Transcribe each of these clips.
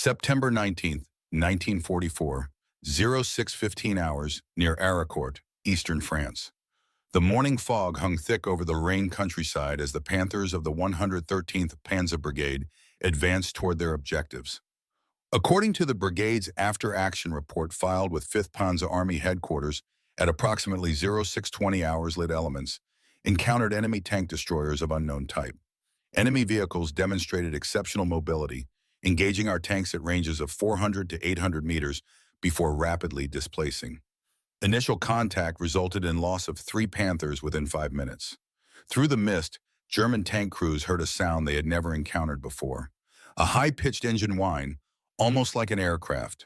September 19th, 1944, 06:15 hours near Aricourt, eastern France. The morning fog hung thick over the Lorraine countryside as the Panthers of the 113th Panzer Brigade advanced toward their objectives. According to the brigade's after-action report filed with 5th Panzer Army headquarters at approximately 0620 hours, lit elements encountered enemy tank destroyers of unknown type. Enemy vehicles demonstrated exceptional mobility, engaging our tanks at ranges of 400 to 800 meters before rapidly displacing. Initial contact resulted in loss of 3 Panthers within 5 minutes. Through the mist, German tank crews heard a sound they had never encountered before. A high-pitched engine whine, almost like an aircraft.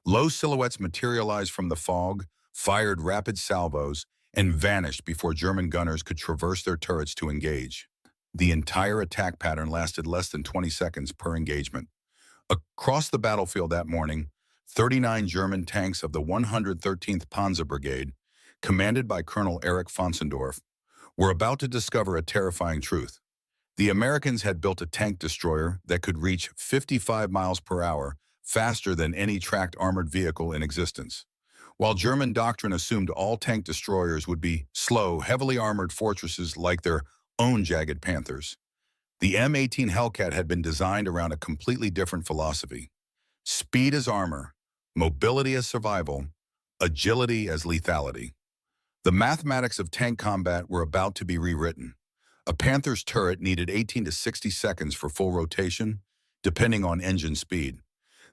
Low silhouettes materialized from the fog, fired rapid salvos, and vanished before German gunners could traverse their turrets to engage. The entire attack pattern lasted less than 20 seconds per engagement. Across the battlefield that morning, 39 German tanks of the 113th Panzer Brigade, commanded by Colonel Erich Fonsendorf, were about to discover a terrifying truth. The Americans had built a tank destroyer that could reach 55 miles per hour, faster than any tracked armored vehicle in existence. While German doctrine assumed all tank destroyers would be slow, heavily armored fortresses like their own jagged Panthers, the M18 Hellcat had been designed around a completely different philosophy. Speed as armor, mobility as survival, agility as lethality. The mathematics of tank combat were about to be rewritten. A Panther's turret needed 18 to 60 seconds for full rotation, depending on engine speed.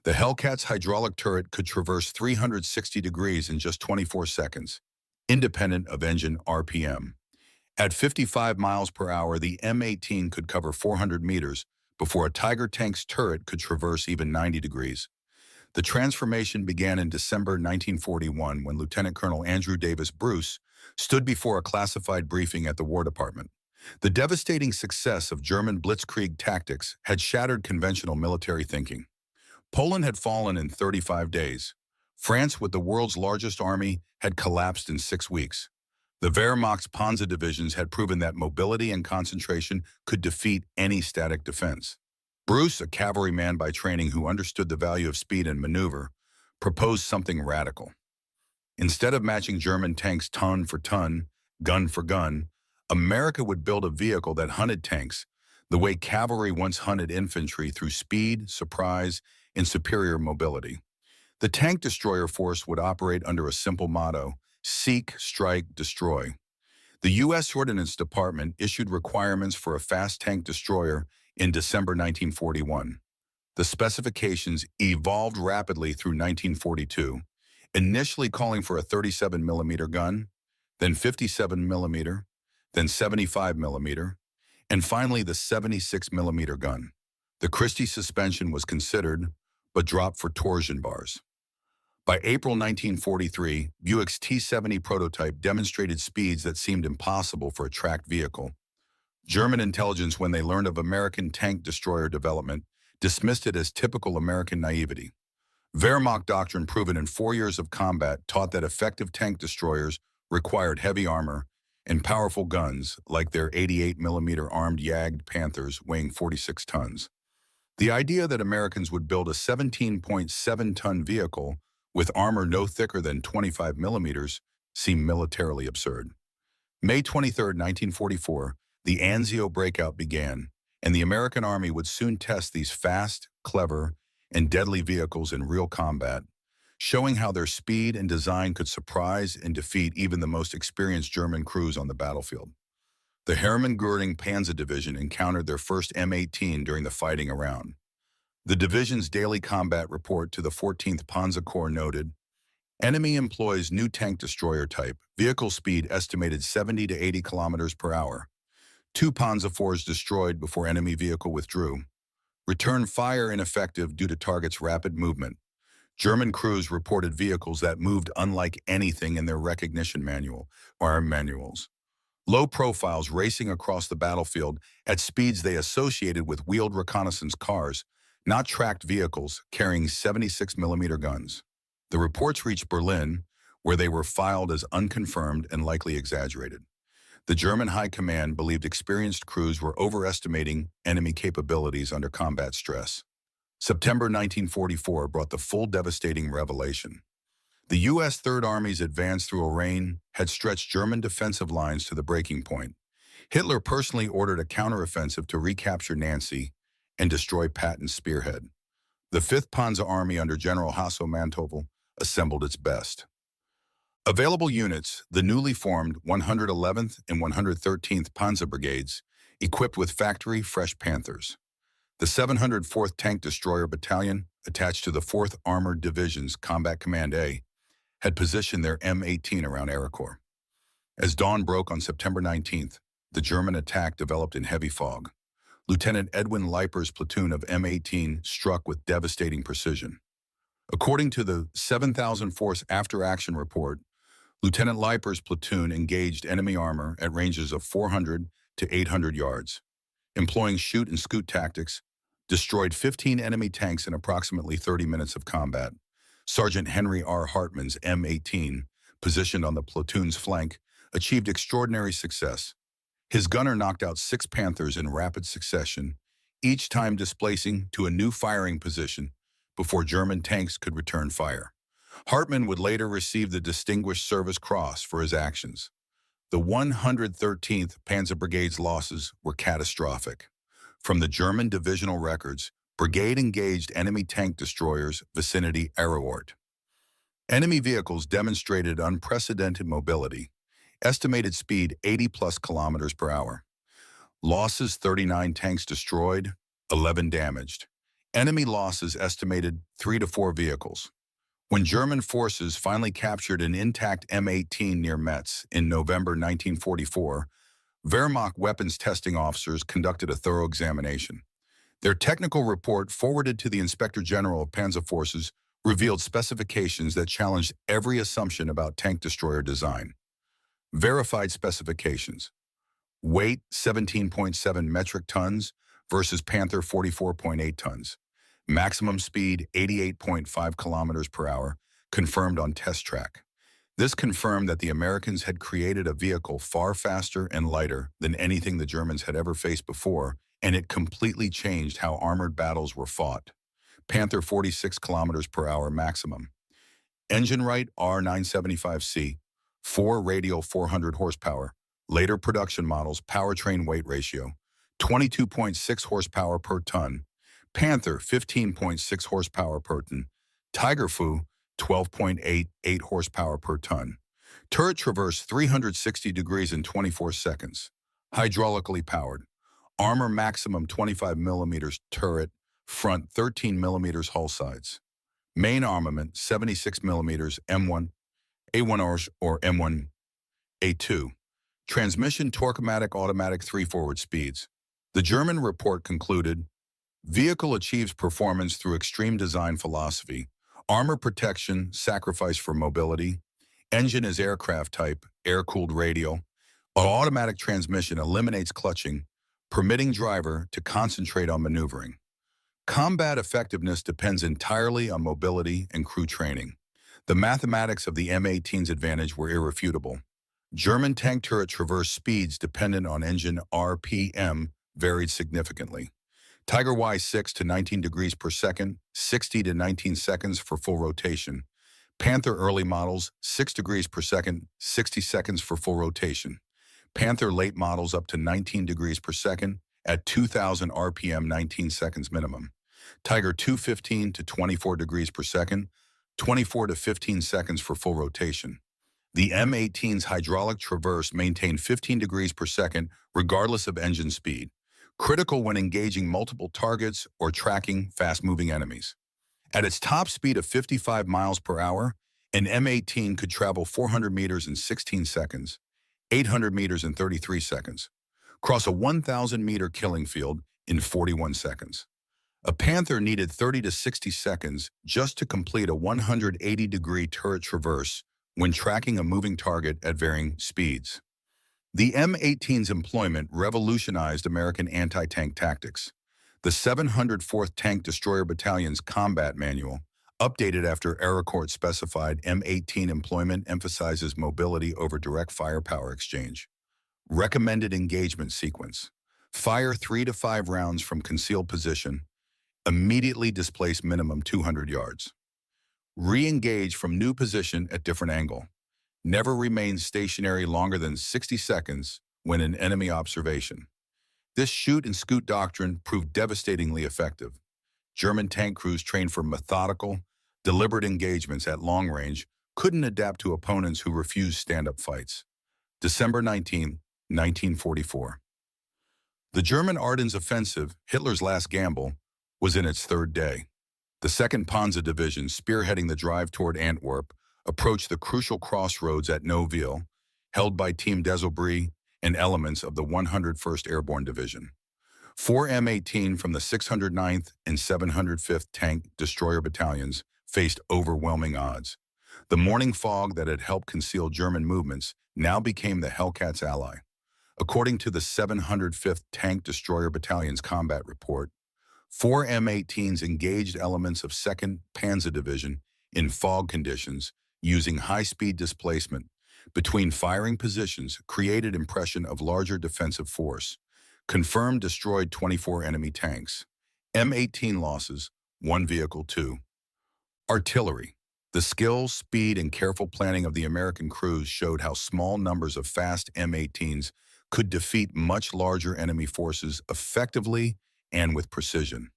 The Hellcat's hydraulic turret could traverse 360 degrees in just 24 seconds, independent of engine RPM. At 55 miles per hour, the M18 could cover 400 meters before a Tiger tank's turret could traverse even 90 degrees. The transformation began in December 1941 when Lieutenant Colonel Andrew Davis Bruce stood before a classified briefing at the War Department. The devastating success of German blitzkrieg tactics had shattered conventional military thinking. Poland had fallen in 35 days. France, with the world's largest army, had collapsed in 6 weeks. The Wehrmacht's Panzer divisions had proven that mobility and concentration could defeat any static defense. Bruce, a cavalryman by training who understood the value of speed and maneuver, proposed something radical. Instead of matching German tanks ton for ton, gun for gun, America would build a vehicle that hunted tanks the way cavalry once hunted infantry, through speed, surprise, and superior mobility. The tank destroyer force would operate under a simple motto: seek, strike, destroy. The U.S. Ordnance Department issued requirements for a fast tank destroyer in December 1941. The specifications evolved rapidly through 1942, initially calling for a 37mm gun, then 57mm, then 75mm, and finally the 76mm gun. The Christie suspension was considered, but dropped for torsion bars. By April 1943, Buick's T-70 prototype demonstrated speeds that seemed impossible for a tracked vehicle. German intelligence, when they learned of American tank destroyer development, dismissed it as typical American naivety. Wehrmacht doctrine, proven in 4 years of combat, taught that effective tank destroyers required heavy armor and powerful guns, like their 88mm armed Jagd Panthers weighing 46 tons. The idea that Americans would build a 17.7-ton vehicle with armor no thicker than 25mm seemed militarily absurd. May 23, 1944, the Anzio breakout began, and the American Army would soon test these fast, clever, and deadly vehicles in real combat, showing how their speed and design could surprise and defeat even the most experienced German crews on the battlefield. The Hermann-Göring Panzer Division encountered their first M18 during the fighting around. The division's daily combat report to the 14th Panzer Corps noted, "Enemy employs new tank destroyer type, vehicle speed estimated 70 to 80 kilometers per hour. 2 Panzer IVs destroyed before enemy vehicle withdrew. Return fire ineffective due to target's rapid movement." German crews reported vehicles that moved unlike anything in their recognition manual or manuals. Low profiles racing across the battlefield at speeds they associated with wheeled reconnaissance cars, not tracked vehicles carrying 76mm guns. The reports reached Berlin, where they were filed as unconfirmed and likely exaggerated. The German high command believed experienced crews were overestimating enemy capabilities under combat stress. September 1944 brought the full devastating revelation. The U.S. Third Army's advance through Lorraine had stretched German defensive lines to the breaking point. Hitler personally ordered a counteroffensive to recapture Nancy and destroy Patton's spearhead. The 5th Panzer Army under General Hasso-Manteuffel assembled its best. Available units, the newly formed 111th and 113th Panzer Brigades, equipped with factory-fresh Panthers. The 704th Tank Destroyer Battalion, attached to the 4th Armored Division's Combat Command A, had positioned their M18 around Aricourt. As dawn broke on September 19th, the German attack developed in heavy fog. Lieutenant Edwin Leiper's platoon of M18 struck with devastating precision. According to the 7,000 Force After-Action Report, Lieutenant Leiper's platoon engaged enemy armor at ranges of 400 to 800 yards. Employing shoot and scoot tactics, destroyed 15 enemy tanks in approximately 30 minutes of combat. Sergeant Henry R. Hartman's M18, positioned on the platoon's flank, achieved extraordinary success. His gunner knocked out 6 Panthers in rapid succession, each time displacing to a new firing position before German tanks could return fire. Hartman would later receive the Distinguished Service Cross for his actions. The 113th Panzer Brigade's losses were catastrophic. From the German divisional records, brigade engaged enemy tank destroyers vicinity Aricourt. Enemy vehicles demonstrated unprecedented mobility, estimated speed 80+ kilometers per hour. Losses 39 tanks destroyed, 11 damaged. Enemy losses estimated 3 to 4 vehicles. When German forces finally captured an intact M18 near Metz in November 1944, Wehrmacht weapons testing officers conducted a thorough examination. Their technical report, forwarded to the Inspector General of Panzer Forces, revealed specifications that challenged every assumption about tank destroyer design. Verified specifications: weight 17.7 metric tons versus Panther 44.8 tons. Maximum speed 88.5 kilometers per hour, confirmed on test track. This confirmed that the Americans had created a vehicle far faster and lighter than anything the Germans had ever faced before, and it completely changed how armored battles were fought. Panther 46 kilometers per hour maximum. Engine right R975C, 4 radial 400 horsepower. Later production models powertrain weight ratio, 22.6 horsepower per ton. Panther 15.6 horsepower per ton. Tiger Fu 12.88 horsepower per ton. Turret traverse 360 degrees in 24 seconds. Hydraulically powered. Armor maximum 25 millimeters turret, front 13 millimeters hull sides. Main armament 76 millimeters M1, A1 or M1, A2. Transmission torque-o-matic automatic 3 forward speeds. The German report concluded, vehicle achieves performance through extreme design philosophy, armor protection, sacrifice for mobility, engine is aircraft type, air-cooled radial, automatic transmission eliminates clutching, permitting driver to concentrate on maneuvering. Combat effectiveness depends entirely on mobility and crew training. The mathematics of the M18's advantage were irrefutable. German tank turret traverse speeds dependent on engine RPM varied significantly. Tiger Y6 to 19 degrees per second, 60 to 19 seconds for full rotation. Panther early models, 6 degrees per second, 60 seconds for full rotation. Panther late models up to 19 degrees per second at 2,000 RPM, 19 seconds minimum. Tiger 215 to 24 degrees per second, 24 to 15 seconds for full rotation. The M18's hydraulic traverse maintained 15 degrees per second regardless of engine speed, critical when engaging multiple targets or tracking fast-moving enemies. At its top speed of 55 miles per hour, an M18 could travel 400 meters in 16 seconds, 800 meters in 33 seconds, cross a 1,000-meter killing field in 41 seconds. A Panther needed 30 to 60 seconds just to complete a 180-degree turret traverse when tracking a moving target at varying speeds. The M18's employment revolutionized American anti-tank tactics. The 704th Tank Destroyer Battalion's combat manual, updated after Aricourt-specified M18 employment, emphasizes mobility over direct firepower exchange. Recommended engagement sequence: fire 3 to 5 rounds from concealed position, Immediately displace minimum 200 yards. Re-engage from new position at different angle. Never remain stationary longer than 60 seconds when in enemy observation. This shoot and scoot doctrine proved devastatingly effective. German tank crews trained for methodical, deliberate engagements at long range couldn't adapt to opponents who refused stand-up fights. December 19, 1944. The German Ardennes offensive, Hitler's last gamble, was in its third day. The 2nd Panzer Division, spearheading the drive toward Antwerp, approached the crucial crossroads at Neuville, held by Team Desaubry and elements of the 101st Airborne Division. 4 M18 from the 609th and 705th Tank Destroyer Battalions faced overwhelming odds. The morning fog that had helped conceal German movements now became the Hellcat's ally. According to the 705th Tank Destroyer Battalion's combat report, 4 M18s engaged elements of 2nd Panzer Division in fog conditions using high-speed displacement between firing positions created impression of larger defensive force. Confirmed destroyed 24 enemy tanks. M18 losses, 1 vehicle 2. Artillery. The skill, speed, and careful planning of the American crews showed how small numbers of fast M18s could defeat much larger enemy forces effectively and with precision.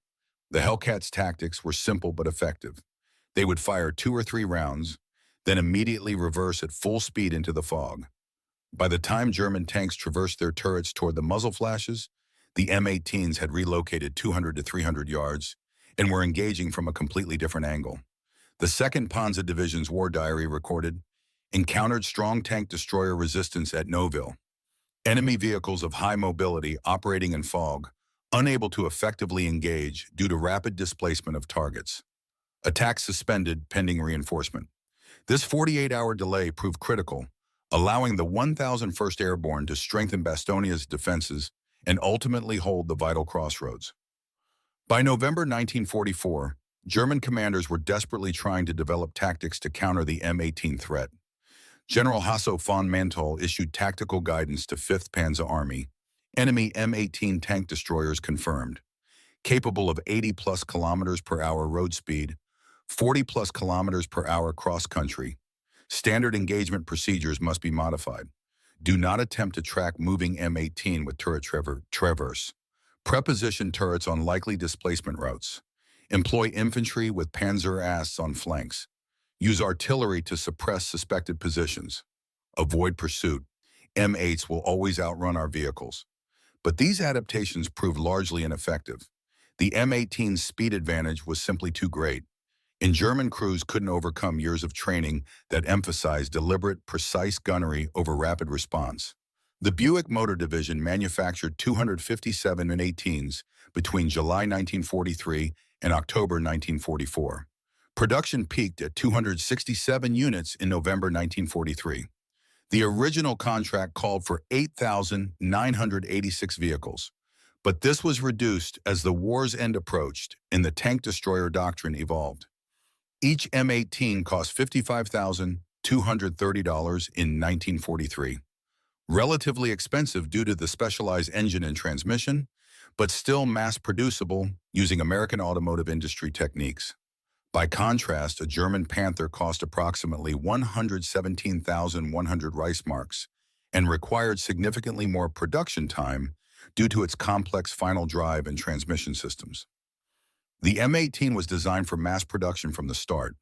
The Hellcat's tactics were simple but effective. They would fire 2 or 3 rounds, then immediately reverse at full speed into the fog. By the time German tanks traversed their turrets toward the muzzle flashes, the M18s had relocated 200 to 300 yards and were engaging from a completely different angle. The 2nd Panzer Division's war diary recorded, encountered strong tank destroyer resistance at Neuville. Enemy vehicles of high mobility operating in fog, unable to effectively engage due to rapid displacement of targets. Attack suspended pending reinforcement. This 48-hour delay proved critical, allowing the 1001st Airborne to strengthen Bastonia's defenses and ultimately hold the vital crossroads. By November 1944, German commanders were desperately trying to develop tactics to counter the M18 threat. General Hasso von Manteuffel issued tactical guidance to 5th Panzer Army. Enemy M18 tank destroyers confirmed. Capable of 80+ kilometers per hour road speed, 40+ kilometers per hour cross-country. Standard engagement procedures must be modified. Do not attempt to track moving M18 with turret traverse. Preposition turrets on likely displacement routes. Employ infantry with panzer asts on flanks. Use artillery to suppress suspected positions. Avoid pursuit. M8s will always outrun our vehicles. But these adaptations proved largely ineffective. The M18's speed advantage was simply too great, and German crews couldn't overcome years of training that emphasized deliberate, precise gunnery over rapid response. The Buick Motor Division manufactured 257 M18s between July 1943 and October 1944. Production peaked at 267 units in November 1943. The original contract called for 8,986 vehicles, but this was reduced as the war's end approached and the tank destroyer doctrine evolved. Each M18 cost $55,230 in 1943. Relatively expensive due to the specialized engine and transmission, but still mass-producible using American automotive industry techniques. By contrast, a German Panther cost approximately 117,100 Reichsmarks and required significantly more production time due to its complex final drive and transmission systems. The M18 was designed for mass production from the start.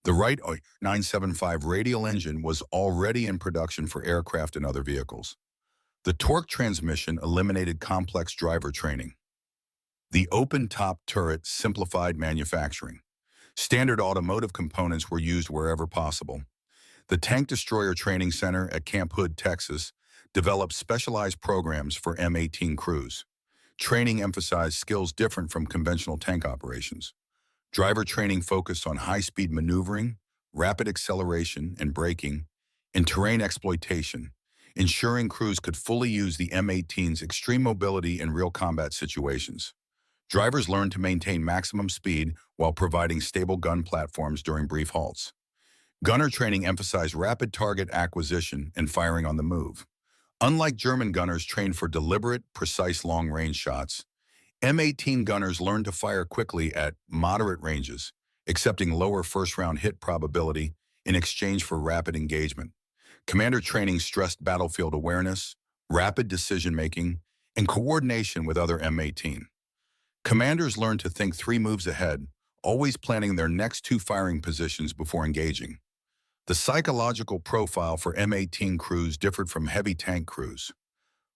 The Wright 975 radial engine was already in production for aircraft and other vehicles. The torque transmission eliminated complex driver training. The open-top turret simplified manufacturing. Standard automotive components were used wherever possible. The Tank Destroyer Training Center at Camp Hood, Texas, developed specialized programs for M18 crews. Training emphasized skills different from conventional tank operations. Driver training focused on high-speed maneuvering, rapid acceleration and braking, and terrain exploitation, ensuring crews could fully use the M18's extreme mobility in real combat situations. Drivers learned to maintain maximum speed while providing stable gun platforms during brief halts. Gunner training emphasized rapid target acquisition and firing on the move. Unlike German gunners trained for deliberate, precise long-range shots, M18 gunners learned to fire quickly at moderate ranges, accepting lower first-round hit probability in exchange for rapid engagement. Commander training stressed battlefield awareness, rapid decision-making, and coordination with other M18. Commanders learned to think 3 moves ahead, always planning their next 2 firing positions before engaging. The psychological profile for M18 crews differed from heavy tank crews.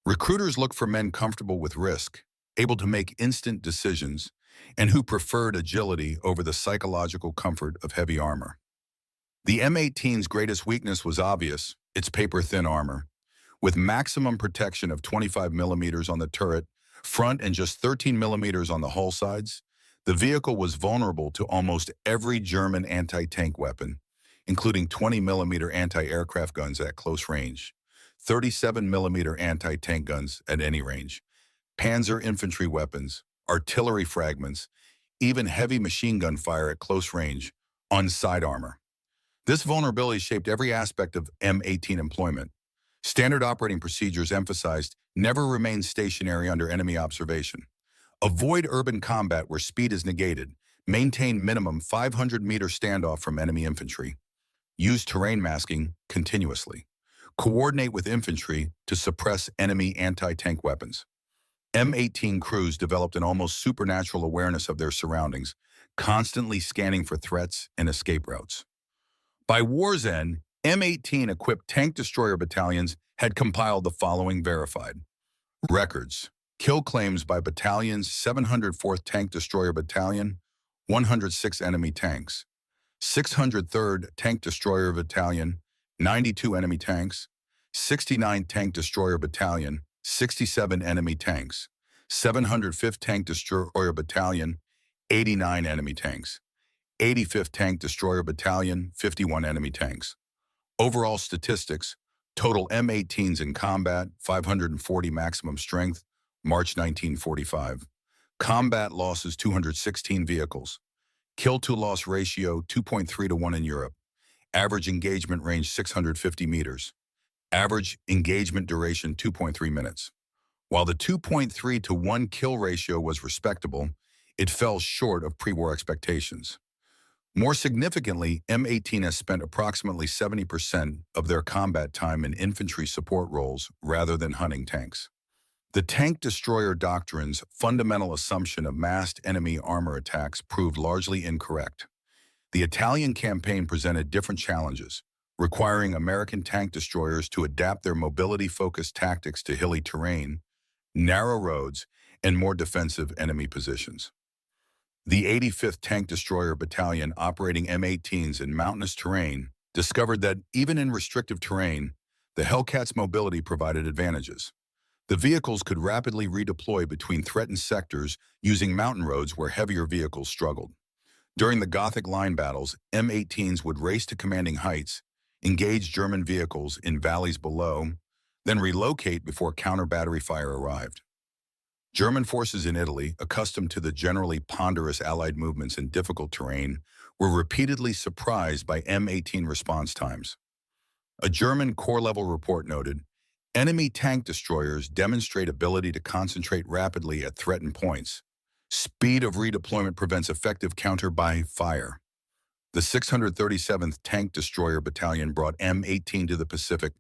Recruiters looked for men comfortable with risk, able to make instant decisions, and who preferred agility over the psychological comfort of heavy armor. The M18's greatest weakness was obvious: its paper-thin armor. With maximum protection of 25 millimeters on the turret front and just 13 millimeters on the hull sides, the vehicle was vulnerable to almost every German anti-tank weapon, including 20 millimeter anti-aircraft guns at close range, 37 millimeter anti-tank guns at any range, panzer infantry weapons, artillery fragments, even heavy machine gun fire at close range on side armor. This vulnerability shaped every aspect of M18 employment. Standard operating procedures emphasized never remain stationary under enemy observation. Avoid urban combat where speed is negated. Maintain minimum 500-meter standoff from enemy infantry. Use terrain masking continuously. Coordinate with infantry to suppress enemy anti-tank weapons. M18 crews developed an almost supernatural awareness of their surroundings, constantly scanning for threats and escape routes. By war's end, M18-equipped tank destroyer battalions had compiled the following verified records. Kill claims by battalions: 704th Tank Destroyer Battalion, 106 enemy tanks; 603rd Tank Destroyer Battalion, 92 enemy tanks; 69 Tank Destroyer Battalion, 67 enemy tanks; 705th Tank Destroyer Battalion, 89 enemy tanks; 85th Tank Destroyer Battalion, 51 enemy tanks. Overall statistics: total M18s in combat, 540 maximum strength, March 1945. Combat losses: 216 vehicles. Kill-to-loss ratio: 2.3 to 1 in Europe. Average engagement range: 650 meters. Average engagement duration: 2.3 minutes. While the 2.3 to 1 kill ratio was respectable, it fell short of pre-war expectations. More significantly, M18 has spent approximately 70% of their combat time in infantry support roles rather than hunting tanks. The tank destroyer doctrine's fundamental assumption of massed enemy armor attacks proved largely incorrect. The Italian campaign presented different challenges, requiring American tank destroyers to adapt their mobility-focused tactics to hilly terrain, narrow roads, and more defensive enemy positions. The 85th Tank Destroyer Battalion, operating M18s in mountainous terrain, discovered that even in restrictive terrain, the Hellcat's mobility provided advantages. The vehicles could rapidly redeploy between threatened sectors using mountain roads where heavier vehicles struggled. During the Gothic line battles, M18s would race to commanding heights, engage German vehicles in valleys below, then relocate before counter-battery fire arrived. German forces in Italy, accustomed to the generally ponderous Allied movements in difficult terrain, were repeatedly surprised by M18 response times. A German corps-level report noted, "Enemy tank destroyers demonstrate ability to concentrate rapidly at threatened points. Speed of redeployment prevents effective counter by fire." The 637th Tank Destroyer Battalion brought M18 to the Pacific,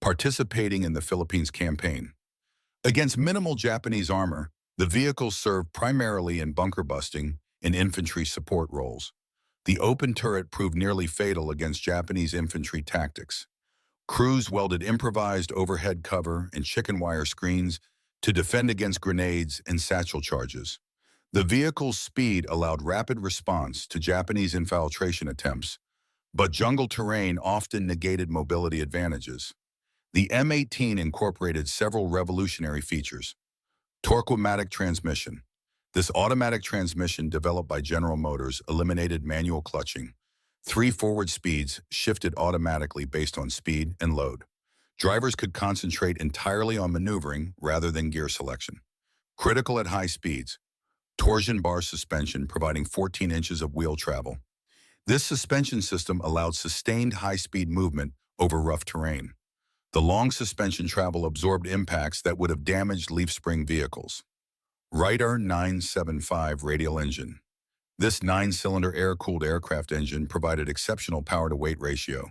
participating in the Philippines campaign. Against minimal Japanese armor, the vehicles served primarily in bunker busting and infantry support roles. The open turret proved nearly fatal against Japanese infantry tactics. Crews welded improvised overhead cover and chicken wire screens to defend against grenades and satchel charges. The vehicle's speed allowed rapid response to Japanese infiltration attempts, but jungle terrain often negated mobility advantages. The M18 incorporated several revolutionary features. Torque-o-matic transmission. This automatic transmission, developed by General Motors, eliminated manual clutching. 3 forward speeds shifted automatically based on speed and load. Drivers could concentrate entirely on maneuvering rather than gear selection. Critical at high speeds. Torsion bar suspension, providing 14 inches of wheel travel. This suspension system allowed sustained high-speed movement over rough terrain. The long suspension travel absorbed impacts that would have damaged leaf spring vehicles. Reiter 975 radial engine. This 9-cylinder air-cooled aircraft engine provided exceptional power-to-weight ratio.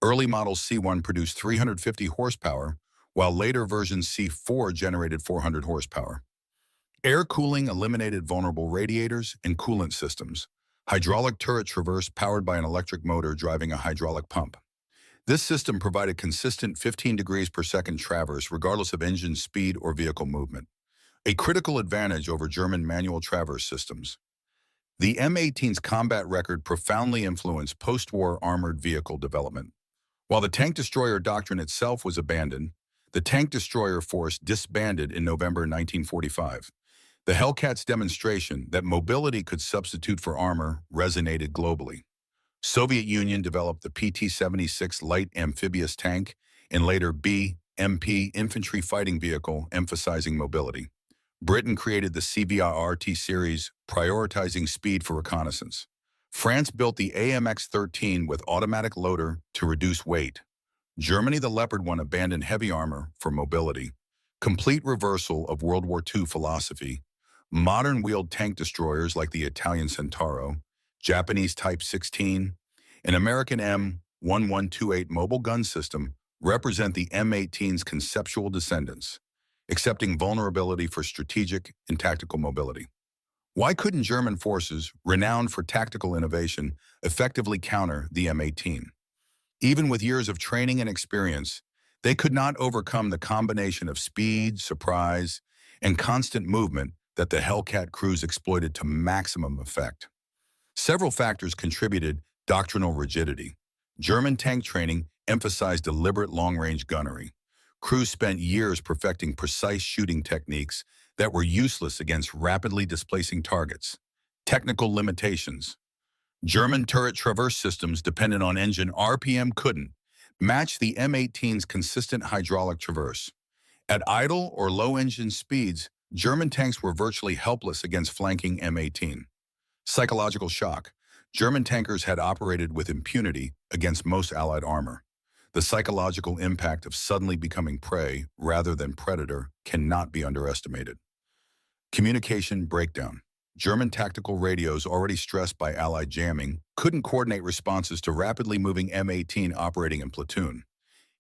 Early model C1 produced 350 horsepower, while later versions C4 generated 400 horsepower. Air cooling eliminated vulnerable radiators and coolant systems. Hydraulic turret traverse powered by an electric motor driving a hydraulic pump. This system provided consistent 15 degrees per second traverse regardless of engine speed or vehicle movement, a critical advantage over German manual traverse systems. The M18's combat record profoundly influenced post-war armored vehicle development. While the tank destroyer doctrine itself was abandoned, the tank destroyer force disbanded in November 1945. The Hellcat's demonstration that mobility could substitute for armor resonated globally. Soviet Union developed the PT-76 light amphibious tank and later BMP infantry fighting vehicle emphasizing mobility. Britain created the CVR-T series, prioritizing speed for reconnaissance. France built the AMX-13 with automatic loader to reduce weight. Germany, the Leopard 1, abandoned heavy armor for mobility. Complete reversal of World War II philosophy. Modern wheeled tank destroyers like the Italian Centauro, Japanese Type 16, and American M1128 mobile gun system represent the M18's conceptual descendants, accepting vulnerability for strategic and tactical mobility. Why couldn't German forces, renowned for tactical innovation, effectively counter the M18? Even with years of training and experience, they could not overcome the combination of speed, surprise, and constant movement that the Hellcat crews exploited to maximum effect. Several factors contributed: doctrinal rigidity. German tank training emphasized deliberate long-range gunnery. Crews spent years perfecting precise shooting techniques that were useless against rapidly displacing targets. Technical limitations. German turret traverse systems dependent on engine RPM couldn't match the M18's consistent hydraulic traverse. At idle or low engine speeds, German tanks were virtually helpless against flanking M18. Psychological shock. German tankers had operated with impunity against most Allied armor. The psychological impact of suddenly becoming prey rather than predator cannot be underestimated. Communication breakdown. German tactical radios, already stressed by Allied jamming, couldn't coordinate responses to rapidly moving M18 operating in platoon.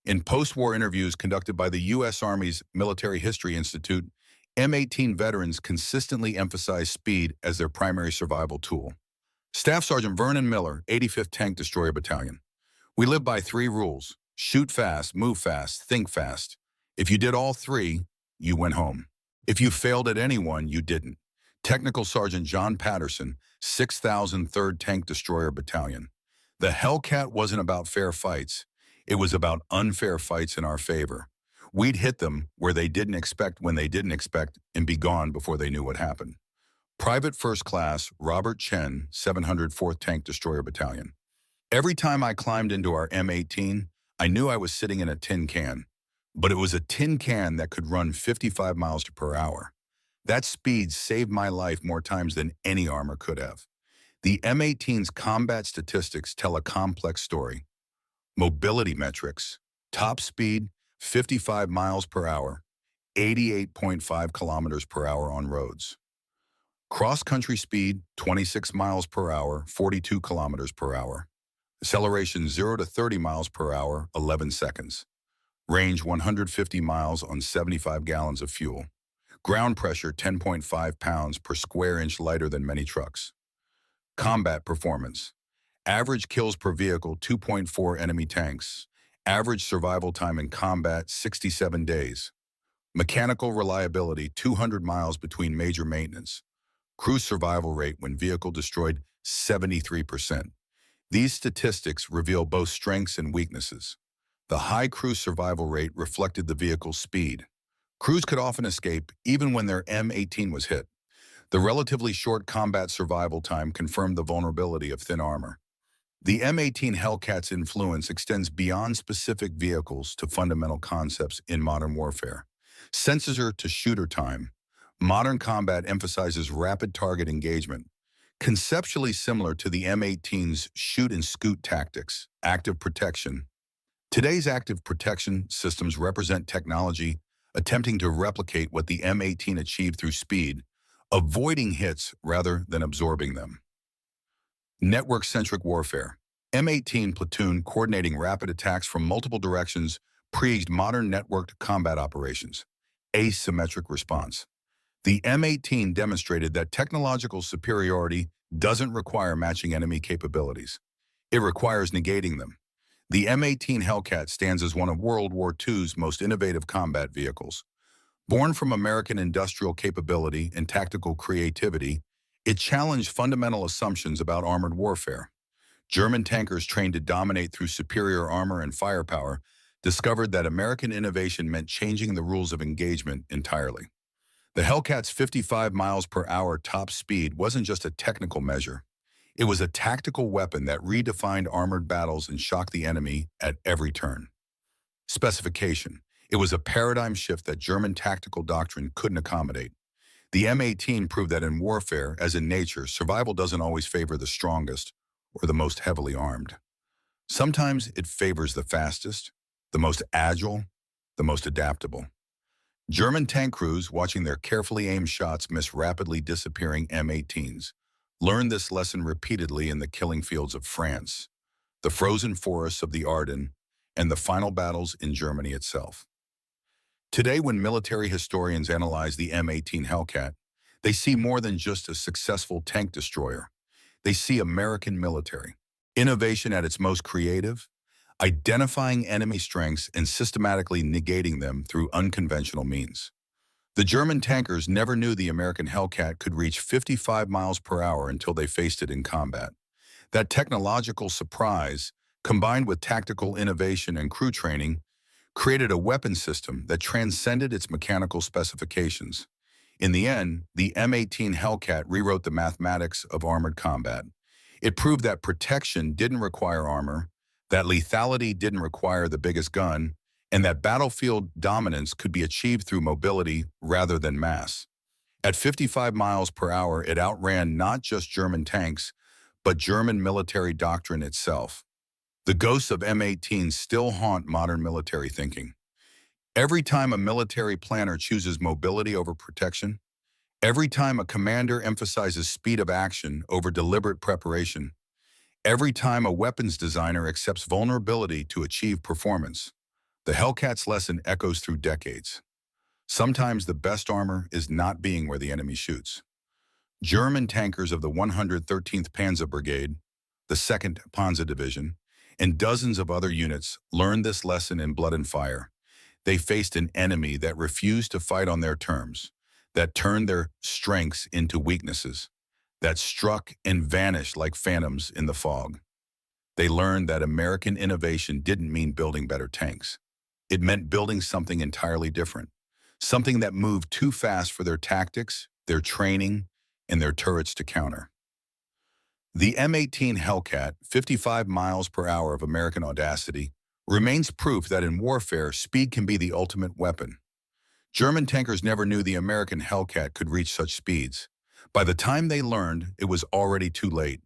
In post-war interviews conducted by the U.S. Army's Military History Institute, M18 veterans consistently emphasized speed as their primary survival tool. Staff Sergeant Vernon Miller, 85th Tank Destroyer Battalion. We live by 3 rules: shoot fast, move fast, think fast. If you did all 3, you went home. If you failed at any one, you didn't. Technical Sergeant John Patterson, 6003rd Tank Destroyer Battalion. The Hellcat wasn't about fair fights. It was about unfair fights in our favor. We'd hit them where they didn't expect when they didn't expect and be gone before they knew what happened. Private First Class Robert Chen, 704th Tank Destroyer Battalion. Every time I climbed into our M18, I knew I was sitting in a tin can. But it was a tin can that could run 55 miles per hour. That speed saved my life more times than any armor could have. The M18's combat statistics tell a complex story. Mobility metrics: top speed, 55 miles per hour, 88.5 kilometers per hour on roads. Cross-country speed, 26 miles per hour, 42 kilometers per hour. Acceleration 0 to 30 miles per hour, 11 seconds. Range 150 miles on 75 gallons of fuel. Ground pressure 10.5 pounds per square inch, lighter than many trucks. Combat performance. Average kills per vehicle 2.4 enemy tanks. Average survival time in combat 67 days. Mechanical reliability 200 miles between major maintenance. Crew survival rate when vehicle destroyed 73%. These statistics reveal both strengths and weaknesses. The high crew survival rate reflected the vehicle's speed. Crews could often escape even when their M18 was hit. The relatively short combat survival time confirmed the vulnerability of thin armor. The M18 Hellcat's influence extends beyond specific vehicles to fundamental concepts in modern warfare. Sensor to shooter time. Modern combat emphasizes rapid target engagement, conceptually similar to the M18's shoot and scoot tactics. Active protection. Today's active protection systems represent technology attempting to replicate what the M18 achieved through speed, avoiding hits rather than absorbing them. Network-centric warfare. M18 platoon coordinating rapid attacks from multiple directions preaged modern networked combat operations. Asymmetric response. The M18 demonstrated that technological superiority doesn't require matching enemy capabilities. It requires negating them. The M18 Hellcat stands as one of World War II's most innovative combat vehicles. Born from American industrial capability and tactical creativity, it challenged fundamental assumptions about armored warfare. German tankers trained to dominate through superior armor and firepower discovered that American innovation meant changing the rules of engagement entirely. The Hellcat's 55 miles per hour top speed wasn't just a technical measure. It was a tactical weapon that redefined armored battles and shocked the enemy at every turn. Specification. It was a paradigm shift that German tactical doctrine couldn't accommodate. The M18 proved that in warfare, as in nature, survival doesn't always favor the strongest or the most heavily armed. Sometimes it favors the fastest, the most agile, the most adaptable. German tank crews, watching their carefully aimed shots miss rapidly disappearing M18s, learned this lesson repeatedly in the killing fields of France, the frozen forests of the Ardennes, and the final battles in Germany itself. Today, when military historians analyze the M18 Hellcat, they see more than just a successful tank destroyer. They see American military innovation at its most creative, identifying enemy strengths and systematically negating them through unconventional means. The German tankers never knew the American Hellcat could reach 55 miles per hour until they faced it in combat. That technological surprise, combined with tactical innovation and crew training, created a weapon system that transcended its mechanical specifications. In the end, the M18 Hellcat rewrote the mathematics of armored combat. It proved that protection didn't require armor, that lethality didn't require the biggest gun, and that battlefield dominance could be achieved through mobility rather than mass. At 55 miles per hour, it outran not just German tanks, but German military doctrine itself. The ghosts of M18 still haunt modern military thinking. Every time a military planner chooses mobility over protection, every time a commander emphasizes speed of action over deliberate preparation, every time a weapons designer accepts vulnerability to achieve performance, the Hellcat's lesson echoes through decades. Sometimes the best armor is not being where the enemy shoots. German tankers of the 113th Panzer Brigade, the 2nd Panzer Division, and dozens of other units learned this lesson in blood and fire. They faced an enemy that refused to fight on their terms, that turned their strengths into weaknesses, that struck and vanished like phantoms in the fog. They learned that American innovation didn't mean building better tanks. It meant building something entirely different, something that moved too fast for their tactics, their training, and their turrets to counter. The M18 Hellcat, 55 miles per hour of American audacity, remains proof that in warfare, speed can be the ultimate weapon. German tankers never knew the American Hellcat could reach such speeds. By the time they learned, it was already too late.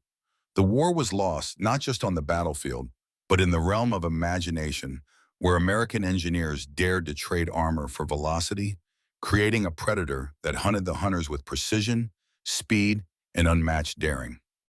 The war was lost not just on the battlefield, but in the realm of imagination, where American engineers dared to trade armor for velocity, creating a predator that hunted the hunters with precision, speed, and unmatched daring.